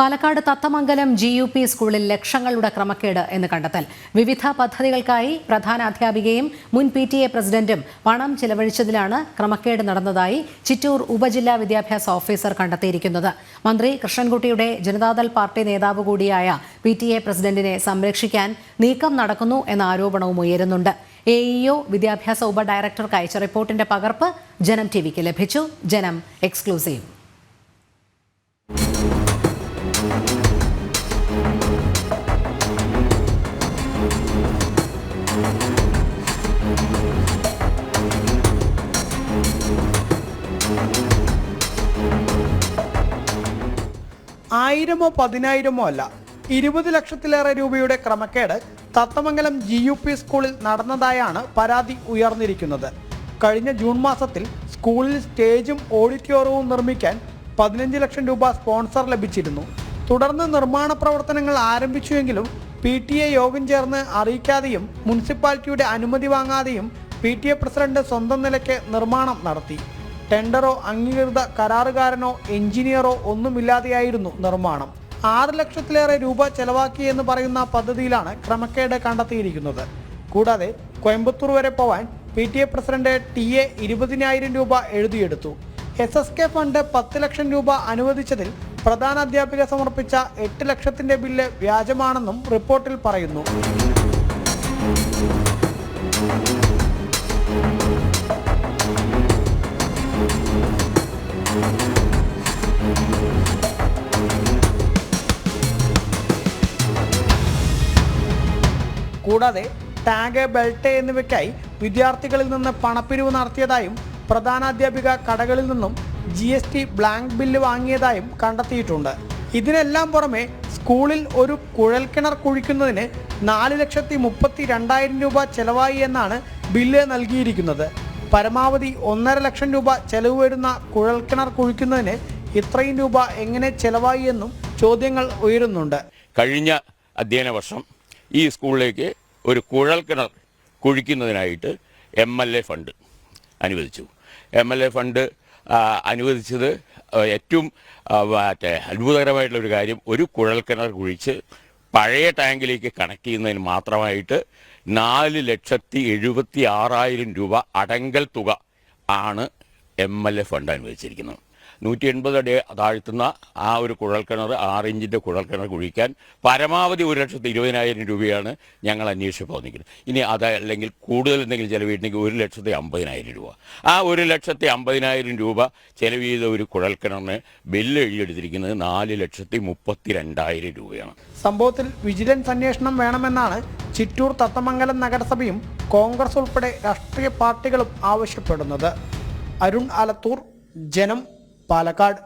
Palakkad Thathamangalam GUP സ്കൂളിൽ ലക്ഷങ്ങളുടെ ക്രമക്കേട് എന്ന് കണ്ടെത്തൽ. വിവിധ പദ്ധതികൾക്കായി പ്രധാന അധ്യാപികയും മുൻ PTA പ്രസിഡന്റും പണം ചെലവഴിച്ചതിലാണ് ക്രമക്കേട് നടന്നതായി ചിറ്റൂർ ഉപജില്ലാ വിദ്യാഭ്യാസ ഓഫീസർ കണ്ടെത്തിയിരിക്കുന്നത്. മന്ത്രി കൃഷ്ണൻകുട്ടിയുടെ ജനതാദൾ പാർട്ടി നേതാവ് കൂടിയായ PTA പ്രസിഡന്റിനെ സംരക്ഷിക്കാൻ നീക്കം നടക്കുന്നു എന്ന ആരോപണവും ഉയരുന്നുണ്ട്. AEO വിദ്യാഭ്യാസ ഉപഡയറക്ടർക്ക് അയച്ച റിപ്പോർട്ടിന്റെ പകർപ്പ് ജനം TVക്ക് ലഭിച്ചു. ജനം എക്സ്ക്ലൂസീവ്. ആയിരമോ പതിനായിരമോ അല്ല, 20 ലക്ഷത്തിലേറെ രൂപയുടെ ക്രമക്കേട് തത്തമംഗലം GUP സ്കൂളിൽ നടന്നതായാണ് പരാതി ഉയർന്നിരിക്കുന്നത്. കഴിഞ്ഞ ജൂൺ മാസത്തിൽ സ്കൂളിൽ സ്റ്റേജും ഓഡിറ്റോറിയവും നിർമ്മിക്കാൻ 15 ലക്ഷം രൂപ സ്പോൺസർ ലഭിച്ചിരുന്നു. തുടർന്ന് നിർമ്മാണ പ്രവർത്തനങ്ങൾ ആരംഭിച്ചുവെങ്കിലും PTA യോഗം ചേർന്ന് അറിയിക്കാതെയും മുനിസിപ്പാലിറ്റിയുടെ അനുമതി വാങ്ങാതെയും PTA പ്രസിഡന്റ് സ്വന്തം നിലയ്ക്ക് നിർമ്മാണം നടത്തി. ടെൻഡറോ അംഗീകൃത കരാറുകാരനോ എഞ്ചിനീയറോ ഒന്നുമില്ലാതെയായിരുന്നു നിർമ്മാണം. 6 ലക്ഷത്തിലേറെ രൂപ ചെലവാക്കിയെന്ന് പറയുന്ന പദ്ധതിയിലാണ് ക്രമക്കേട് കണ്ടെത്തിയിരിക്കുന്നത്. കൂടാതെ കോയമ്പത്തൂർ വരെ പോവാൻ PTA പ്രസിഡന്റ് TA 20,000 രൂപ എഴുതിയെടുത്തു. SSK ഫണ്ട് 10 ലക്ഷം രൂപ അനുവദിച്ചതിൽ പ്രധാന അധ്യാപിക സമർപ്പിച്ച 8 ലക്ഷത്തിന്റെ ബില്ല് വ്യാജമാണെന്നും റിപ്പോർട്ടിൽ പറയുന്നു. കൂടാതെ ടാഗ്, ബെൽറ്റ് എന്നിവയ്ക്കായി വിദ്യാർത്ഥികളിൽ നിന്ന് പണപ്പിരിവ് നടത്തിയതായും പ്രധാനാധ്യാപിക കടകളിൽ നിന്നും GST ബ്ലാങ്ക് ബില്ല് വാങ്ങിയതായും കണ്ടെത്തിയിട്ടുണ്ട്. ഇതിനെല്ലാം പുറമെ സ്കൂളിൽ ഒരു കുഴൽക്കിണർ കുഴിക്കുന്നതിന് 4,32,000 രൂപ ചെലവായി എന്നാണ് ബില്ല് നൽകിയിരിക്കുന്നത്. പരമാവധി 1.5 ലക്ഷം രൂപ ചെലവ് വരുന്ന കുഴൽക്കിണർ കുഴിക്കുന്നതിന് ഇത്രയും രൂപ എങ്ങനെ ചെലവായി എന്നും ചോദ്യങ്ങൾ ഉയരുന്നുണ്ട്. കഴിഞ്ഞ അധ്യയന വർഷം ഈ സ്കൂളിലേക്ക് ഒരു കുഴൽക്കിണർ കുഴിക്കുന്നതിനായിട്ട് MLA ഫണ്ട് അനുവദിച്ചു. MLA ഫണ്ട് അനുവദിച്ചത് ഏറ്റവും അത്ഭുതകരമായിട്ടുള്ളൊരു കാര്യം, ഒരു കുഴൽക്കിണർ കുഴിച്ച് പഴയ ടാങ്കിലേക്ക് കണക്ട് ചെയ്യുന്നതിന് മാത്രമായിട്ട് 4,76,000 രൂപ അടങ്കൽ തുക ആണ് MLA ഫണ്ട് അനുവദിച്ചിരിക്കുന്നത്. 180 അടി താഴ്ത്തുന്ന ആ ഒരു കുഴൽക്കിണർ, 6 ഇഞ്ചിൻ്റെ കുഴൽക്കിണർ കുഴിക്കാൻ പരമാവധി 1,20,000 രൂപയാണ് ഞങ്ങൾ അന്വേഷിച്ച് പോന്നിരിക്കുന്നത്. ഇനി അതല്ലെങ്കിൽ കൂടുതൽ എന്തെങ്കിലും ചിലവിട്ടുണ്ടെങ്കിൽ 1,50,000 രൂപ. ആ 1,50,000 രൂപ ചെലവ് ചെയ്ത ഒരു കുഴൽക്കിണറിന് ബില്ല് എഴുതിയെടുത്തിരിക്കുന്നത് 4,32,000 രൂപയാണ്. സംഭവത്തിൽ വിജിലൻസ് അന്വേഷണം വേണമെന്നാണ് ചിറ്റൂർ തത്തമംഗലം നഗരസഭയും കോൺഗ്രസ് ഉൾപ്പെടെ രാഷ്ട്രീയ പാർട്ടികളും ആവശ്യപ്പെടുന്നത്. അരുൺ ആലത്തൂർ, ജനം, പാലക്കാട്.